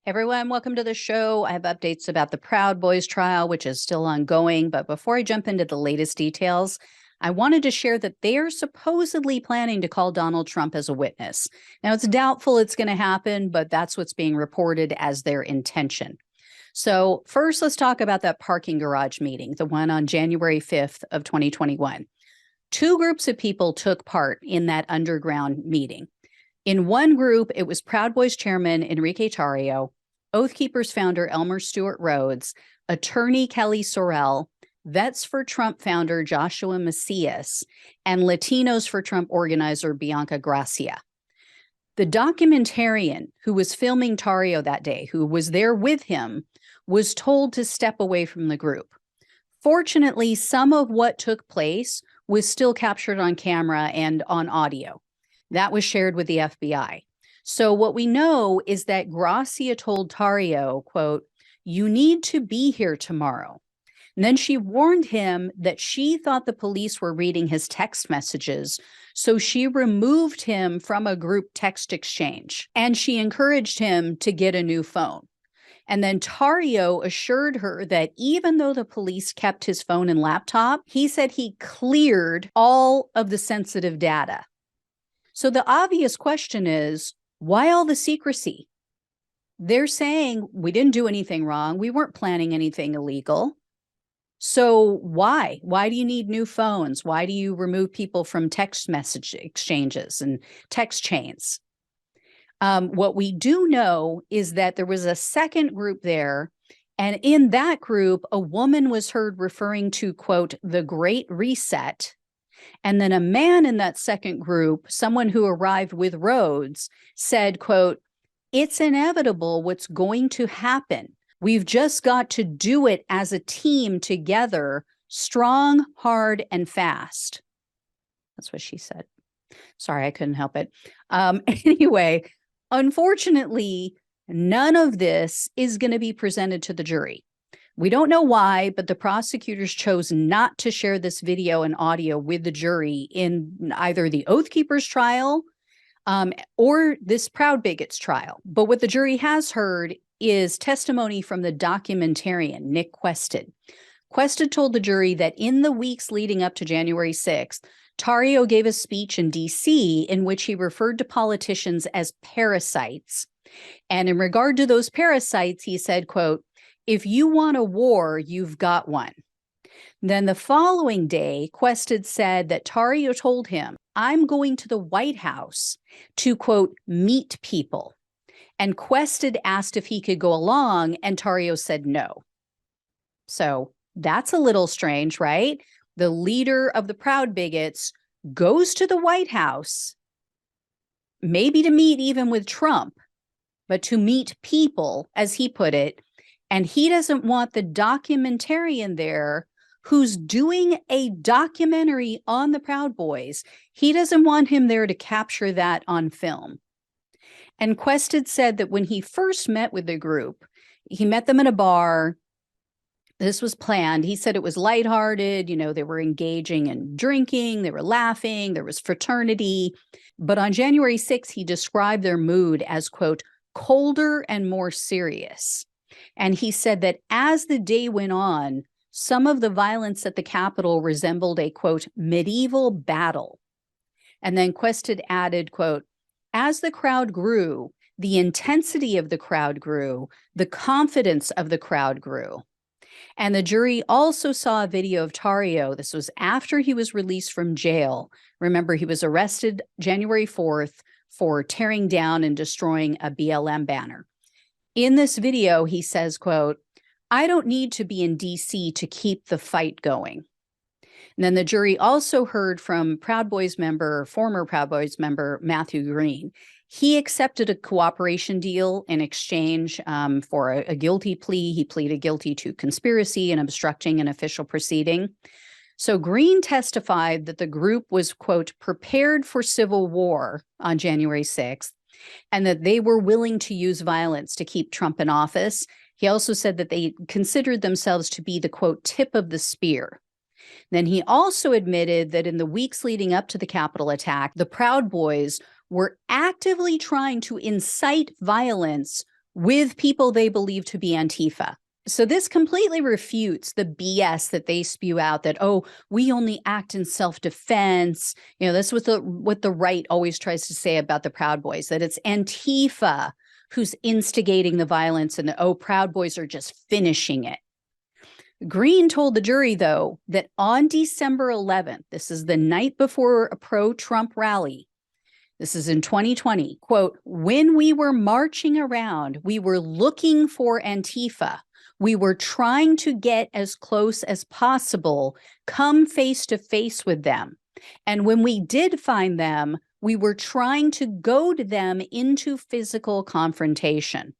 Everyone, welcome to the show. I have updates about the Proud Boys trial, which is still ongoing. But before I jump into the latest details, I wanted to share that they are supposedly planning to call Donald Trump as a witness. Now, it's doubtful it's going to happen, but that's what's being reported as their intention. So first, let's talk about that parking garage meeting, the one on January 5th of 2021. Two groups of people took part in that underground meeting. In one group, it was Proud Boys chairman Enrique Tarrio, Oath Keepers founder Elmer Stewart Rhodes, attorney Kelly Sorrell, Vets for Trump founder Joshua Macias, and Latinos for Trump organizer Bianca Gracia. The documentarian who was filming Tarrio that day, who was there with him, was told to step away from the group. Fortunately, some of what took place was still captured on camera and on audio. That was shared with the FBI. So what we know is that Gracia told Tarrio, quote, "You need to be here tomorrow." And then she warned him that she thought the police were reading his text messages, so she removed him from a group text exchange, and she encouraged him to get a new phone. And then Tarrio assured her that even though the police kept his phone and laptop, he said he cleared all of the sensitive data. So the obvious question is, why all the secrecy? They're saying we didn't do anything wrong. We weren't planning anything illegal. So why? Why do you need new phones? Why do you remove people from text message exchanges and text chains? What we do know is that there was a second group there, and in that group, a woman was heard referring to, quote, the Great Reset. And then a man in that second group, someone who arrived with Rhodes, said, quote, "It's inevitable what's going to happen. We've just got to do it as a team together, strong, hard, and fast." That's what she said. Sorry, I couldn't help it. Anyway, unfortunately, none of this is going to be presented to the jury. We don't know why, but the prosecutors chose not to share this video and audio with the jury in either the Oath Keepers trial or this Proud Bigots trial. But what the jury has heard is testimony from the documentarian, Nick Quested. Quested told the jury that in the weeks leading up to January 6th, Tarrio gave a speech in D.C. in which he referred to politicians as parasites. And in regard to those parasites, he said, quote, "If you want a war, you've got one." Then the following day, Quested said that Tarrio told him, "I'm going to the White House to, quote, meet people." And Quested asked if he could go along, and Tarrio said no. So that's a little strange, right? The leader of the Proud Bigots goes to the White House, maybe to meet even with Trump, but to meet people, as he put it. And he doesn't want the documentarian there who's doing a documentary on the Proud Boys. He doesn't want him there to capture that on film. And Quested said that when he first met with the group, he met them in a bar. This was planned. He said it was lighthearted. You know, they were engaging in drinking. They were laughing. There was fraternity. But on January 6th, he described their mood as, quote, colder and more serious. And he said that as the day went on, some of the violence at the Capitol resembled a, quote, medieval battle. And then Quested added, quote, "As the crowd grew, the intensity of the crowd grew, the confidence of the crowd grew." And the jury also saw a video of Tarrio. This was after he was released from jail. Remember, he was arrested January 4th for tearing down and destroying a BLM banner. In this video, he says, quote, "I don't need to be in D.C. to keep the fight going." And then the jury also heard from former Proud Boys member, Matthew Green. He accepted a cooperation deal in exchange for a guilty plea. He pleaded guilty to conspiracy and obstructing an official proceeding. So Green testified that the group was, quote, prepared for civil war on January 6th, and that they were willing to use violence to keep Trump in office. He also said that they considered themselves to be the, quote, tip of the spear. Then he also admitted that in the weeks leading up to the Capitol attack, the Proud Boys were actively trying to incite violence with people they believe to be Antifa. So this completely refutes the BS that they spew out that, oh, we only act in self-defense. You know, that's what the right always tries to say about the Proud Boys, that it's Antifa who's instigating the violence and, oh, Proud Boys are just finishing it. Green told the jury, though, that on December 11th, this is the night before a pro-Trump rally, this is in 2020, quote, when we were marching around, we were looking for Antifa. We were trying to get as close as possible, come face to face with them. And when we did find them, we were trying to goad them into physical confrontation.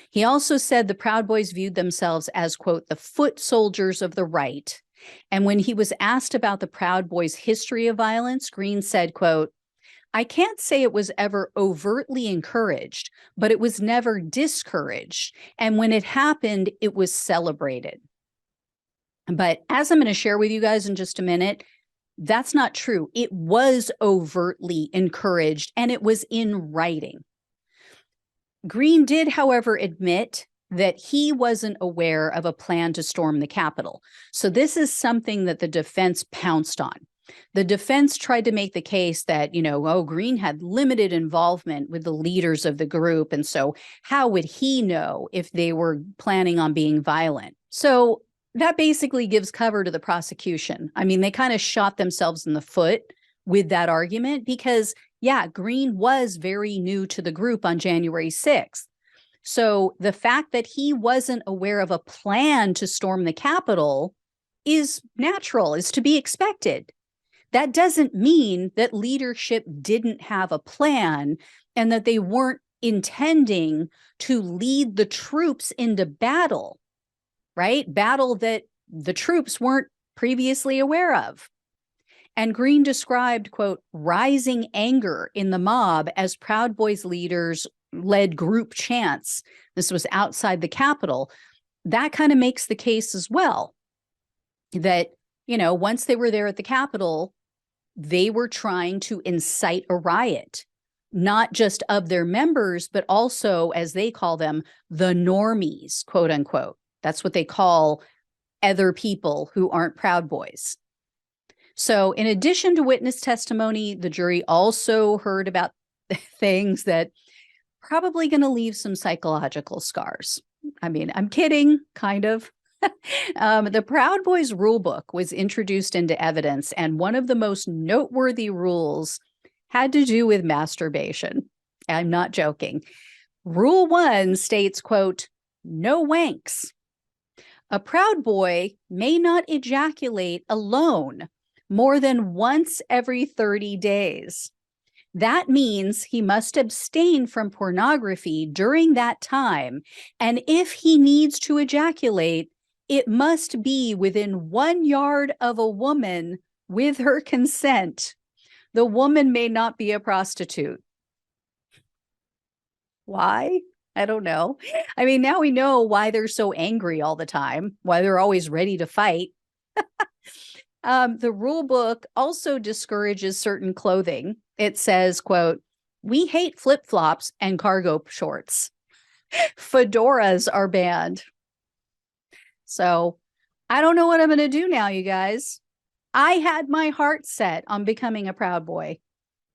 He also said the Proud Boys viewed themselves as, quote, the foot soldiers of the right. And when he was asked about the Proud Boys' history of violence, Green said, quote, I can't say it was ever overtly encouraged, but it was never discouraged. And when it happened, it was celebrated. But as I'm going to share with you guys in just a minute, that's not true. It was overtly encouraged and it was in writing. Green did, however, admit that he wasn't aware of a plan to storm the Capitol. So this is something that the defense pounced on. The defense tried to make the case that, you know, oh, Green had limited involvement with the leaders of the group. And so how would he know if they were planning on being violent? So that basically gives cover to the prosecution. I mean, they kind of shot themselves in the foot with that argument because, yeah, Green was very new to the group on January 6th. So the fact that he wasn't aware of a plan to storm the Capitol is natural, is to be expected. That doesn't mean that leadership didn't have a plan and that they weren't intending to lead the troops into battle, right? Battle that the troops weren't previously aware of. And Green described, quote, rising anger in the mob as Proud Boys leaders led group chants. This was outside the Capitol. That kind of makes the case as well that, you know, once they were there at the Capitol, they were trying to incite a riot, not just of their members, but also, as they call them, the normies, quote unquote. That's what they call other people who aren't Proud Boys. So in addition to witness testimony, the jury also heard about things that probably going to leave some psychological scars. I mean, I'm kidding, kind of. The Proud Boys rulebook was introduced into evidence, and one of the most noteworthy rules had to do with masturbation. I'm not joking. Rule 1 states, quote, no wanks. A Proud Boy may not ejaculate alone more than once every 30 days. That means he must abstain from pornography during that time, and if he needs to ejaculate, it must be within 1 yard of a woman with her consent. The woman may not be a prostitute. Why? I don't know. I mean, now we know why they're so angry all the time, why they're always ready to fight. The rule book also discourages certain clothing. It says, quote, we hate flip-flops and cargo shorts. Fedoras are banned. So I don't know what I'm going to do now, you guys. I had my heart set on becoming a Proud Boy,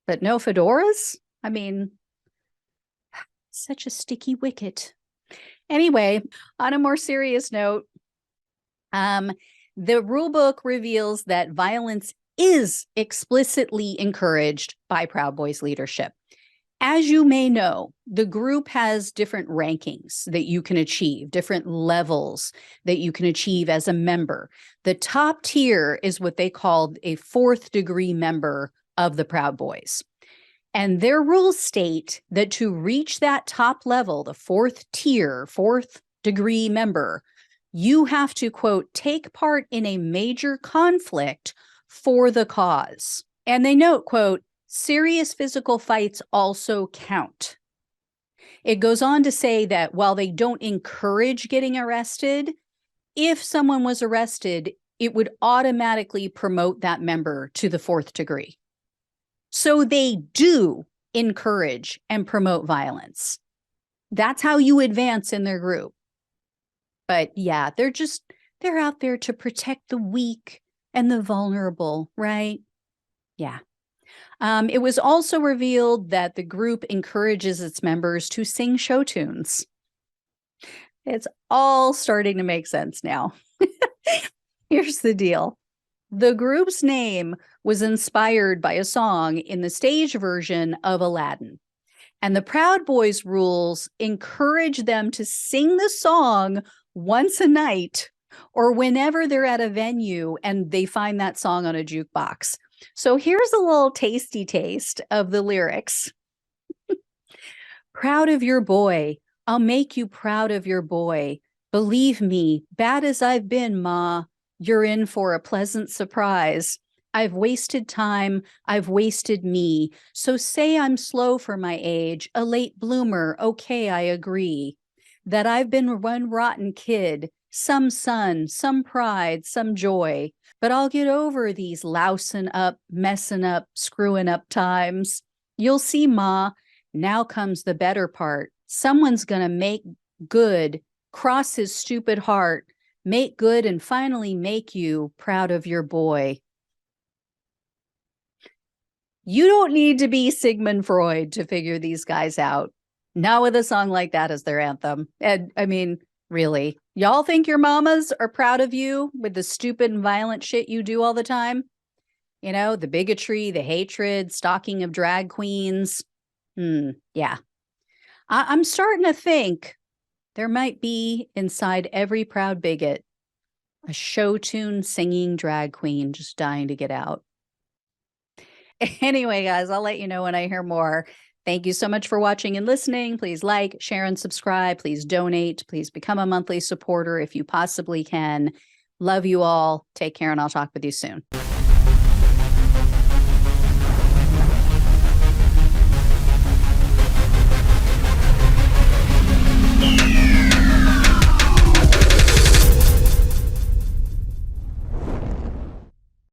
but no fedoras? I mean, such a sticky wicket. Anyway, on a more serious note, the rule book reveals that violence is explicitly encouraged by Proud Boys leadership. As you may know, the group has different rankings that you can achieve, different levels that you can achieve as a member. The top tier is what they call a 4th degree member of the Proud Boys. And their rules state that to reach that top level, the 4th tier, 4th degree member, you have to, quote, take part in a major conflict for the cause. And they note, quote, serious physical fights also count. It goes on to say that while they don't encourage getting arrested, if someone was arrested, it would automatically promote that member to the 4th degree. So they do encourage and promote violence. That's how you advance in their group. But yeah, they're out there to protect the weak and the vulnerable, right? Yeah. It was also revealed that the group encourages its members to sing show tunes. It's all starting to make sense now. Here's the deal. The group's name was inspired by a song in the stage version of Aladdin. And the Proud Boys rules encourage them to sing the song once a night or whenever they're at a venue and they find that song on a jukebox. So here's a little tasty taste of the lyrics. Proud of your boy. I'll make you proud of your boy. Believe me, bad as I've been, Ma, you're in for a pleasant surprise. I've wasted time, I've wasted me. So say I'm slow for my age, a late bloomer, okay, I agree. That I've been one rotten kid, some sun, some pride, some joy. But I'll get over these lousing up, messing up, screwing up times. You'll see, Ma, now comes the better part. Someone's gonna make good, cross his stupid heart, make good and finally make you proud of your boy. You don't need to be Sigmund Freud to figure these guys out. Not with a song like that as their anthem. And I mean, really, y'all think your mamas are proud of you with the stupid and violent shit you do all the time? You know, the bigotry, the hatred, stalking of drag queens. Yeah. I'm starting to think there might be inside every proud bigot a show tune singing drag queen just dying to get out. Anyway, guys, I'll let you know when I hear more. Thank you so much for watching and listening. Please like, share, and subscribe. Please donate. Please become a monthly supporter if you possibly can. Love you all. Take care, and I'll talk with you soon.